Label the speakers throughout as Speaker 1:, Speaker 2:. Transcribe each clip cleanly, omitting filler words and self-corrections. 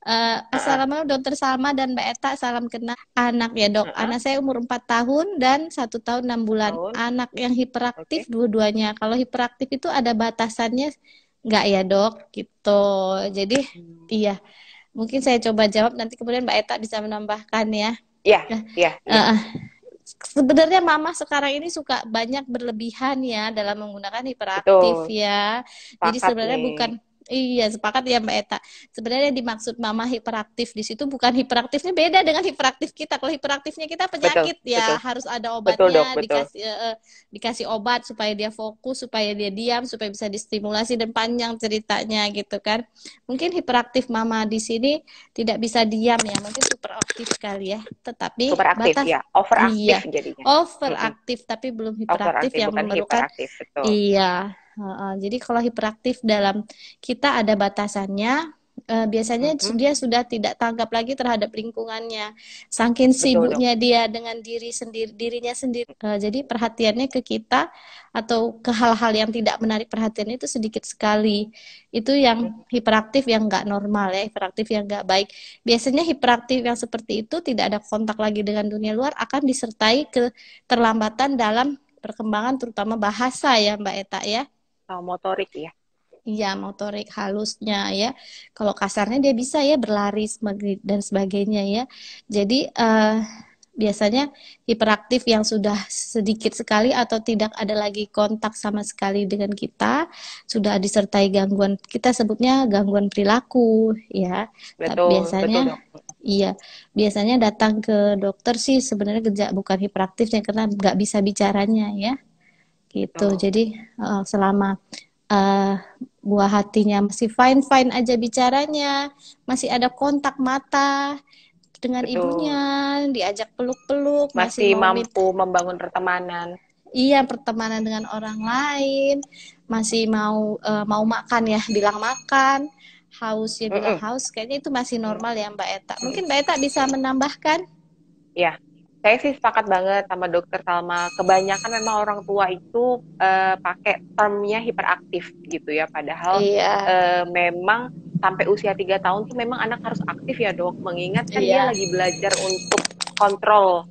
Speaker 1: Assalamualaikum Dokter Salma dan Mbak Eta, salam kenal. Anak ya dok,
Speaker 2: Heeh,
Speaker 1: anak saya umur 4 tahun dan 1 tahun 6 bulan.
Speaker 2: tahun.
Speaker 1: Anak yang hiperaktif
Speaker 2: Oke.
Speaker 1: dua-duanya. Kalau hiperaktif itu ada batasannya nggak ya dok? Gitu. Jadi
Speaker 2: Hmm.
Speaker 1: iya, mungkin saya coba jawab nanti kemudian Mbak Eta bisa menambahkan ya.
Speaker 2: Iya,
Speaker 1: Nah,
Speaker 2: iya, iya.
Speaker 1: eh, sebenarnya mama sekarang ini suka banyak berlebihan ya dalam menggunakan hiperaktif
Speaker 2: Betul.
Speaker 1: ya. Jadi
Speaker 2: Sepakat
Speaker 1: sebenarnya
Speaker 2: nih.
Speaker 1: bukan. Iya, sepakat ya Mbak Eta. Sebenarnya yang dimaksud mama hiperaktif di situ bukan hiperaktifnya beda dengan hiperaktif kita. Kalau hiperaktifnya kita
Speaker 2: Betul,
Speaker 1: penyakit ya
Speaker 2: betul.
Speaker 1: harus ada
Speaker 2: Betul, Dok,
Speaker 1: obatnya,
Speaker 2: betul.
Speaker 1: dikasih obat supaya dia fokus, supaya dia diam, supaya bisa distimulasi dan panjang ceritanya gitu kan. Mungkin hiperaktif mama di sini tidak bisa diam ya, mungkin superaktif kali ya.
Speaker 2: Super
Speaker 1: Tetapi
Speaker 2: aktif
Speaker 1: batas
Speaker 2: ya. Overaktif
Speaker 1: iya,
Speaker 2: jadinya. Mm-mm.
Speaker 1: overaktif tapi belum hiperaktif
Speaker 2: Overaktif
Speaker 1: yang
Speaker 2: bukan
Speaker 1: memerlukan
Speaker 2: hiperaktif, betul.
Speaker 1: iya. Jadi kalau hiperaktif dalam kita ada batasannya. Biasanya
Speaker 2: Mhm.
Speaker 1: dia sudah tidak tanggap lagi terhadap lingkungannya. Saking
Speaker 2: Betul, Dok.
Speaker 1: sibuknya dia dengan dirinya sendiri. Jadi perhatiannya ke kita atau ke hal-hal yang tidak menarik perhatian itu sedikit sekali. Itu yang
Speaker 2: Mhm.
Speaker 1: hiperaktif yang nggak normal ya, hiperaktif yang nggak baik. Biasanya hiperaktif yang seperti itu tidak ada kontak lagi dengan dunia luar akan disertai keterlambatan dalam perkembangan terutama bahasa ya Mbak Eta ya.
Speaker 2: Sama motorik ya.
Speaker 1: Iya, motorik halusnya ya. Kalau kasarnya dia bisa ya berlari dan sebagainya ya. Jadi biasanya hiperaktif yang sudah sedikit sekali atau tidak ada lagi kontak sama sekali dengan kita, sudah disertai gangguan, kita sebutnya gangguan perilaku ya. Tapi
Speaker 2: Betul,
Speaker 1: biasanya
Speaker 2: betul, Dok.
Speaker 1: iya, biasanya datang ke dokter sih sebenarnya bukan hiperaktifnya karena nggak bisa bicaranya ya gitu.
Speaker 2: Betul.
Speaker 1: Jadi selama eh, buah hatinya masih fine-fine aja bicaranya, masih ada kontak mata dengan ibunya,
Speaker 2: Betul.
Speaker 1: diajak peluk-peluk, masih
Speaker 2: Masih
Speaker 1: mau
Speaker 2: mampu membangun pertemanan.
Speaker 1: iya pertemanan dengan orang lain, masih mau makan ya bilang makan, haus ya bilang
Speaker 2: Mm-mm.
Speaker 1: haus, kayaknya itu masih
Speaker 2: Mm.
Speaker 1: normal ya Mbak Eta.
Speaker 2: Mm.
Speaker 1: Mungkin Mbak Eta bisa menambahkan?
Speaker 2: Ya, saya sih sepakat banget sama Dokter Salma. Kebanyakan memang orang tua itu pakai termnya hiperaktif gitu ya. Padahal
Speaker 1: Iya,
Speaker 2: memang sampai usia 3 tahun tuh memang anak harus aktif ya dok. Mengingat kan dia
Speaker 1: iya,
Speaker 2: lagi belajar untuk kontrol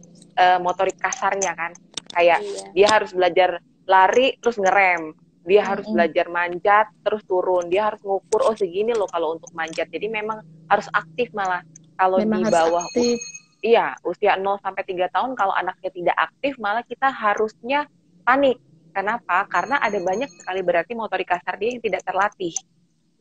Speaker 2: motorik kasarnya kan. Kayak
Speaker 1: iya.
Speaker 2: dia harus belajar lari terus ngerem. Dia harus
Speaker 1: Mm-mm.
Speaker 2: belajar manjat terus turun. Dia harus ngukur oh segini loh kalau untuk manjat. Jadi memang harus aktif malah. Kalau
Speaker 1: Memang
Speaker 2: di
Speaker 1: harus
Speaker 2: bawah
Speaker 1: aktif.
Speaker 2: iya, usia 0 sampai 3 tahun kalau anaknya tidak aktif malah kita harusnya panik. Kenapa? Karena ada banyak sekali berarti motorik kasar dia yang tidak terlatih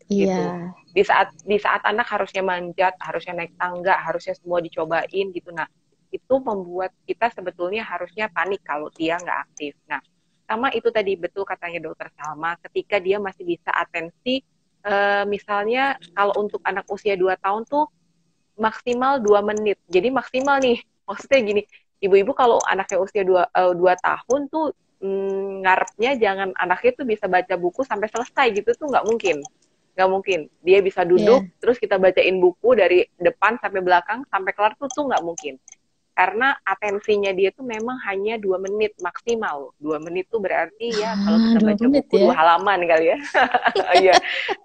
Speaker 1: Iya,
Speaker 2: gitu. Di saat anak harusnya manjat, harusnya naik tangga, harusnya semua dicobain gitu. Nah, itu membuat kita sebetulnya harusnya panik kalau dia nggak aktif. Nah, sama itu tadi betul katanya dokter Salma, ketika dia masih bisa atensi, misalnya kalau untuk anak usia 2 tahun tuh maksimal 2 menit. Jadi maksimal nih, maksudnya gini, ibu-ibu kalau anaknya usia 2 tahun tuh ngarepnya jangan anaknya tuh bisa baca buku sampai selesai gitu tuh nggak mungkin. Nggak mungkin. Dia bisa duduk,
Speaker 1: iya.
Speaker 2: terus kita bacain buku dari depan sampai belakang, sampai kelar tuh nggak mungkin. Karena atensinya dia tuh memang hanya 2 menit maksimal. 2 menit tuh berarti ya kalau
Speaker 1: Ah,
Speaker 2: kita
Speaker 1: dua
Speaker 2: baca
Speaker 1: menit
Speaker 2: buku
Speaker 1: ya.
Speaker 2: 2 halaman kali ya. Iya,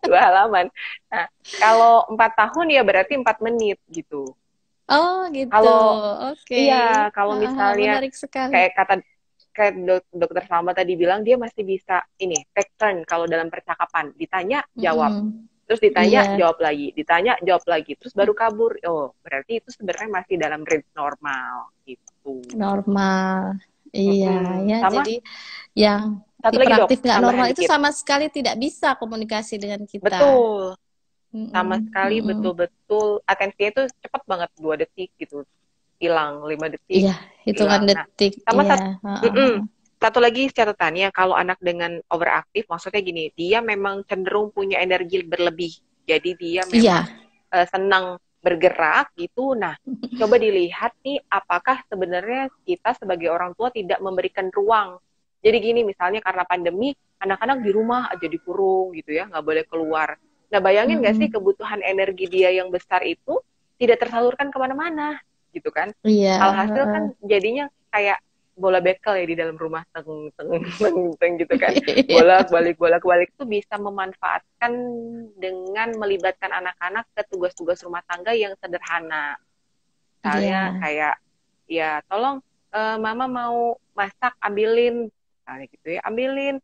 Speaker 2: 2 halaman. Nah, kalau 4 tahun ya berarti 4 menit gitu.
Speaker 1: Oh, gitu.
Speaker 2: Kalau
Speaker 1: Oke.
Speaker 2: iya, kalau
Speaker 1: Ah,
Speaker 2: misalnya
Speaker 1: menarik sekali.
Speaker 2: kayak kata kayak dokter Salma tadi bilang dia masih bisa ini take turn kalau dalam percakapan ditanya jawab
Speaker 1: Mm-mm.
Speaker 2: terus ditanya
Speaker 1: Iya,
Speaker 2: jawab lagi ditanya jawab lagi terus baru kabur oh berarti itu sebenarnya masih dalam range normal gitu.
Speaker 1: normal. Iya, ya.
Speaker 2: Sama
Speaker 1: Jadi yang
Speaker 2: satu lagi dok
Speaker 1: hiperaktif nggak normal
Speaker 2: tambahan
Speaker 1: itu
Speaker 2: dikit
Speaker 1: sama sekali tidak bisa komunikasi dengan kita.
Speaker 2: betul sama
Speaker 1: Mm-mm.
Speaker 2: sekali
Speaker 1: Mm-mm.
Speaker 2: betul-betul atensinya itu cepat banget 2 detik gitu hilang 5 detik
Speaker 1: Iya, hitungan
Speaker 2: hilang. Nah,
Speaker 1: detik.
Speaker 2: sama
Speaker 1: Iya.
Speaker 2: satu,
Speaker 1: Heeh, heeh.
Speaker 2: satu lagi catatannya kalau anak dengan overaktif, maksudnya gini, dia memang cenderung punya energi berlebih. Jadi dia memang
Speaker 1: Iya.
Speaker 2: senang bergerak gitu. Nah, coba dilihat nih apakah sebenarnya kita sebagai orang tua tidak memberikan ruang. Jadi gini, misalnya karena pandemi, anak-anak di rumah aja dikurung gitu ya, nggak boleh keluar. Nah, bayangin nggak sih
Speaker 1: Mm-mm.
Speaker 2: kebutuhan energi dia yang besar itu tidak tersalurkan kemana-mana gitu kan?
Speaker 1: Iya.
Speaker 2: Alhasil
Speaker 1: Heeh.
Speaker 2: kan jadinya kayak bola bekel ya di dalam rumah, teng teng teng teng gitu kan, bolak-balik tuh bisa memanfaatkan dengan melibatkan anak-anak ke tugas-tugas rumah tangga yang sederhana. Misalnya
Speaker 1: Iya.
Speaker 2: kayak, ya tolong mama mau masak, ambilin, misalnya gitu ya, ambilin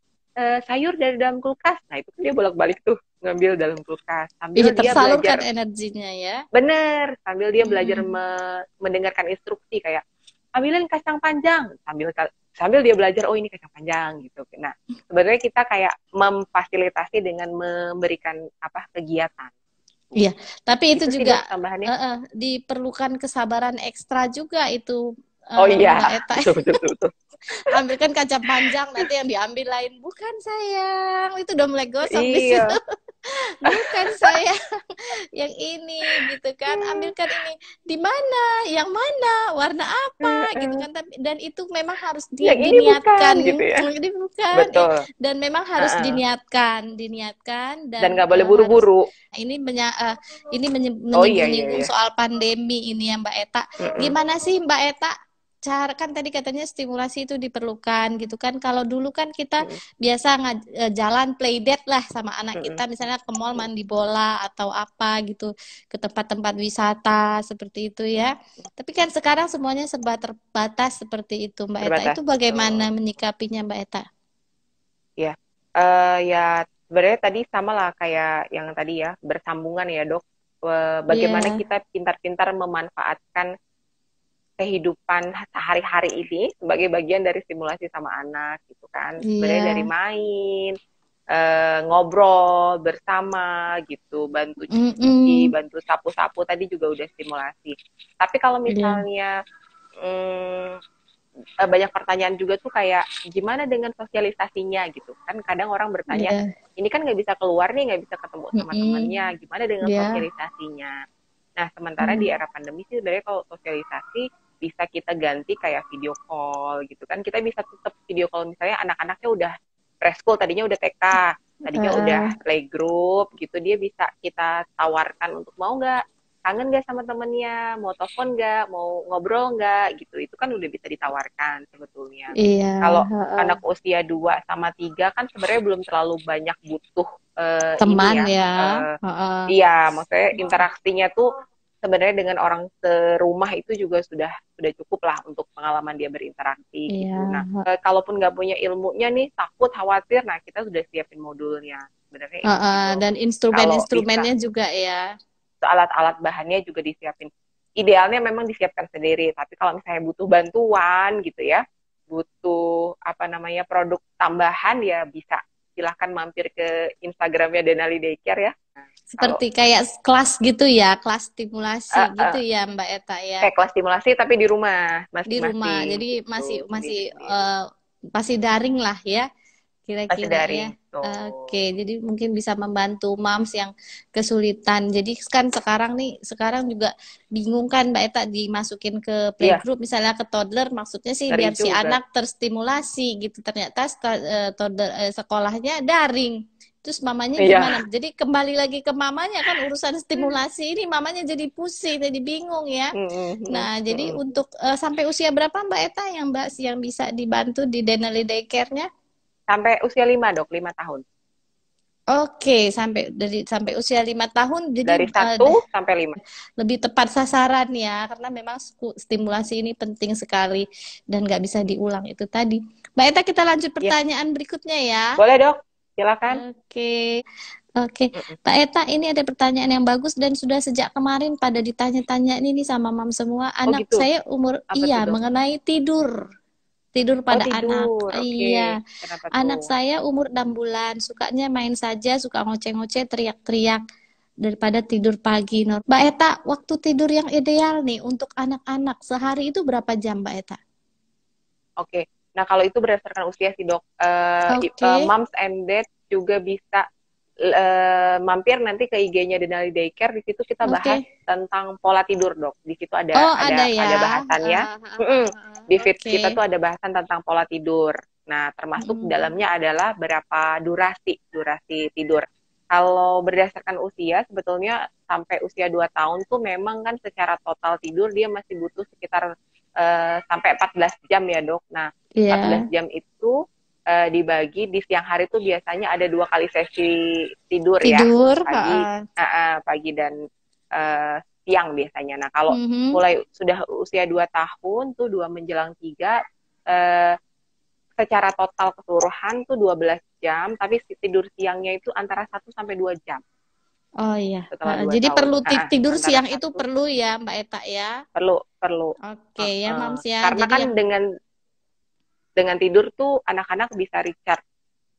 Speaker 2: sayur dari dalam kulkas. Nah itu kan dia bolak-balik tuh ngambil dalam kulkas
Speaker 1: Iya,
Speaker 2: sambil dia
Speaker 1: tersalurkan
Speaker 2: belajar.
Speaker 1: energinya ya.
Speaker 2: Bener, sambil dia belajar
Speaker 1: Mm-mm.
Speaker 2: mendengarkan instruksi kayak ambilin kacang panjang, sambil dia belajar, oh ini kacang panjang gitu. Nah, sebenarnya kita kayak memfasilitasi dengan memberikan apa kegiatan.
Speaker 1: Iya, tapi itu
Speaker 2: Itu sih
Speaker 1: juga
Speaker 2: Dok tambahannya.
Speaker 1: diperlukan kesabaran ekstra juga itu,
Speaker 2: Oh iya,
Speaker 1: Mbak Eta.
Speaker 2: betul betul betul. Betul.
Speaker 1: Ambilkan kaca panjang, nanti yang diambil lain. Bukan sayang, itu udah mulai gosong di situ.
Speaker 2: Iya.
Speaker 1: Bukan saya yang ini gitu kan, ambilkan ini di mana, yang mana, warna apa gitu kan. Tapi dan itu memang harus
Speaker 2: Yang ini bukan
Speaker 1: diniatkan.
Speaker 2: gitu ya.
Speaker 1: Ini bukan ya,
Speaker 2: Betul.
Speaker 1: dan memang harus diniatkan
Speaker 2: Dan
Speaker 1: dan
Speaker 2: nggak boleh
Speaker 1: harus
Speaker 2: buru-buru.
Speaker 1: ini
Speaker 2: Oh iya iya
Speaker 1: menyinggung-nyinggung
Speaker 2: iya.
Speaker 1: soal pandemi ini ya Mbak Eta.
Speaker 2: Mm-mm.
Speaker 1: Gimana sih Mbak Eta, cara kan tadi katanya stimulasi itu diperlukan gitu kan. Kalau dulu kan kita
Speaker 2: Mm-mm.
Speaker 1: biasa jalan playdate lah sama anak
Speaker 2: Mm-mm.
Speaker 1: kita, misalnya ke mall mandi bola atau apa gitu, ke tempat-tempat wisata seperti itu ya. Tapi kan sekarang semuanya serba terbatas seperti itu Mbak Eta.
Speaker 2: Terbatas
Speaker 1: Itu
Speaker 2: betul.
Speaker 1: bagaimana menyikapinya Mbak Eta?
Speaker 2: Ya, ya sebenarnya tadi sama lah kayak yang tadi ya, bersambungan ya dok. Bagaimana
Speaker 1: Iya,
Speaker 2: kita pintar-pintar memanfaatkan kehidupan sehari-hari ini sebagai bagian dari stimulasi sama anak gitu kan. Sebenarnya dari
Speaker 1: iya.
Speaker 2: main, ngobrol bersama gitu, bantu cuci,
Speaker 1: Mm-mm.
Speaker 2: bantu sapu-sapu tadi juga udah stimulasi. Tapi kalau
Speaker 1: Iya,
Speaker 2: misalnya banyak pertanyaan juga tuh kayak gimana dengan sosialisasinya gitu kan, kadang orang bertanya
Speaker 1: iya.
Speaker 2: ini kan nggak bisa keluar nih, nggak bisa ketemu sama temennya,
Speaker 1: Mm-mm.
Speaker 2: gimana dengan
Speaker 1: Iya.
Speaker 2: sosialisasinya. Nah sementara di
Speaker 1: Mm.
Speaker 2: era pandemi sih sebenarnya kalau sosialisasi bisa kita ganti kayak video call gitu kan, kita bisa tetap video call misalnya anak-anaknya udah preschool, tadinya udah TK, tadinya udah
Speaker 1: Heeh.
Speaker 2: playgroup gitu, dia bisa kita tawarkan untuk mau nggak, kangen nggak sama temennya, mau telepon nggak, mau ngobrol nggak gitu. Itu kan udah bisa ditawarkan sebetulnya.
Speaker 1: Iya,
Speaker 2: Kalau
Speaker 1: heeh.
Speaker 2: anak usia 2 sama 3 kan sebenarnya belum terlalu banyak butuh
Speaker 1: Teman
Speaker 2: ini ya.
Speaker 1: ya, heeh.
Speaker 2: Iya, maksudnya interaksinya tuh sebenarnya dengan orang serumah itu juga sudah cukup lah untuk pengalaman dia berinteraksi
Speaker 1: Iya,
Speaker 2: gitu. Nah,
Speaker 1: heeh.
Speaker 2: kalaupun nggak punya ilmunya nih, takut, khawatir, nah kita sudah siapin modulnya. Sebenarnya itu sih
Speaker 1: Heeh.
Speaker 2: dok.
Speaker 1: Dan
Speaker 2: Kalau bisa
Speaker 1: instrumen-instrumennya juga ya.
Speaker 2: alat-alat bahannya juga disiapin. Idealnya memang disiapkan sendiri, tapi kalau misalnya butuh bantuan gitu ya, butuh apa namanya produk tambahan ya bisa silahkan mampir ke Instagramnya Denali Daycare ya. Nah, kalau
Speaker 1: Seperti kayak kelas gitu ya, kelas stimulasi
Speaker 2: uh,
Speaker 1: gitu
Speaker 2: uh,
Speaker 1: ya Mbak Eta ya.
Speaker 2: kayak kelas stimulasi tapi di rumah
Speaker 1: Di rumah.
Speaker 2: masing-masing
Speaker 1: Jadi masih
Speaker 2: gitu,
Speaker 1: masih
Speaker 2: sendiri-sendiri.
Speaker 1: masih daring lah ya.
Speaker 2: Masih
Speaker 1: Kira-kira ya.
Speaker 2: daring
Speaker 1: Oke,
Speaker 2: tuh.
Speaker 1: jadi mungkin bisa membantu moms yang kesulitan. Jadi kan sekarang juga bingung kan Mbak Eta, dimasukin ke
Speaker 2: Iya,
Speaker 1: playgroup misalnya ke toddler, maksudnya sih
Speaker 2: ngeri
Speaker 1: biar si
Speaker 2: juga.
Speaker 1: anak terstimulasi gitu. Ternyata toddler sekolahnya daring. Terus mamanya gimana?
Speaker 2: Iya.
Speaker 1: Jadi kembali lagi ke mamanya, kan urusan stimulasi ini mamanya jadi pusing, jadi bingung ya. Nah, jadi untuk sampai usia berapa Mbak Eta yang bisa dibantu di Denali Daycare-nya?
Speaker 2: Sampai usia 5 dok, 5 tahun.
Speaker 1: Oke, sampai usia 5 tahun, jadi
Speaker 2: Dari 1 sampai 5.
Speaker 1: lebih tepat sasaran ya, karena memang stimulasi ini penting sekali dan nggak bisa diulang itu tadi. Mbak Eta, kita lanjut
Speaker 2: Iya,
Speaker 1: pertanyaan berikutnya ya.
Speaker 2: boleh dok, silakan.
Speaker 1: Oke, oke.
Speaker 2: Mm-mm.
Speaker 1: Mbak Eta, ini ada pertanyaan yang bagus dan sudah sejak kemarin pada ditanya-tanya ini sama mam semua.
Speaker 2: Oh
Speaker 1: Anak
Speaker 2: gitu,
Speaker 1: saya umur,
Speaker 2: apa tuh
Speaker 1: iya,
Speaker 2: dok?
Speaker 1: mengenai tidur. Tidur
Speaker 2: Oh
Speaker 1: pada anak.
Speaker 2: tidur, oke.
Speaker 1: Iya.
Speaker 2: Kenapa
Speaker 1: Anak
Speaker 2: tuh?
Speaker 1: saya umur 6 bulan, sukanya main saja, suka ngoceh-ngoceh, teriak-teriak daripada tidur pagi. Mbak Eta, waktu tidur yang ideal nih untuk anak-anak sehari itu berapa jam, Mbak Eta?
Speaker 2: Oke. Nah kalau itu berdasarkan usia sih dok.
Speaker 1: Oke,
Speaker 2: Moms and Dad juga bisa mampir nanti ke IG-nya Denali Daycare. Di situ kita bahas
Speaker 1: oke.
Speaker 2: tentang pola tidur dok. Di situ ada
Speaker 1: Oh, ada ya.
Speaker 2: ada bahasannya. Di feed
Speaker 1: Oke.
Speaker 2: kita tuh ada bahasan tentang pola tidur. Nah termasuk di
Speaker 1: Mm-mm.
Speaker 2: dalamnya adalah berapa durasi tidur. Kalau berdasarkan usia, sebetulnya sampai usia 2 tahun tuh memang kan secara total tidur dia masih butuh sekitar sampai 14 jam ya dok. Nah, 14
Speaker 1: Iya.
Speaker 2: jam itu dibagi di siang hari tuh biasanya ada 2 kali sesi tidur ya,
Speaker 1: Tidur,
Speaker 2: pagi, pagi dan siang biasanya. Nah, kalau
Speaker 1: Mhm.
Speaker 2: mulai sudah usia 2 tahun tuh 2 menjelang 3, eh, secara total keseluruhan tuh 12 jam, tapi tidur siangnya itu antara 1 sampai 2 jam
Speaker 1: Oh iya.
Speaker 2: setelah 2
Speaker 1: Jadi
Speaker 2: tahun.
Speaker 1: perlu tidur
Speaker 2: Antara
Speaker 1: siang itu
Speaker 2: satu
Speaker 1: perlu ya Mbak Eta ya.
Speaker 2: perlu perlu.
Speaker 1: Oke ya Mams ya.
Speaker 2: Karena
Speaker 1: Jadi
Speaker 2: kan
Speaker 1: yang
Speaker 2: dengan tidur tuh anak-anak bisa recharge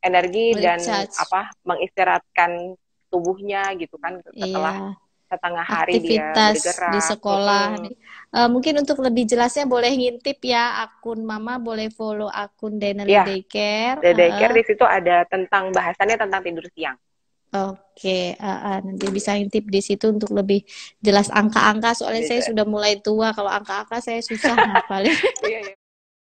Speaker 2: energi dan
Speaker 1: recharge.
Speaker 2: apa mengistirahatkan tubuhnya gitu kan setelah
Speaker 1: Iya.
Speaker 2: setengah hari dia
Speaker 1: Aktivitas di
Speaker 2: bergerak.
Speaker 1: sekolah. Mungkin untuk lebih jelasnya boleh ngintip ya akun Mama, boleh follow akun Denali
Speaker 2: Ya,
Speaker 1: Daycare.
Speaker 2: the daycare di situ ada tentang bahasannya tentang tidur siang.
Speaker 1: Oke, nanti bisa ngintip di situ untuk lebih jelas angka-angka. Soalnya saya
Speaker 2: Bisa.
Speaker 1: sudah mulai tua, kalau angka-angka saya susah ngapalin.
Speaker 2: Iya, iya.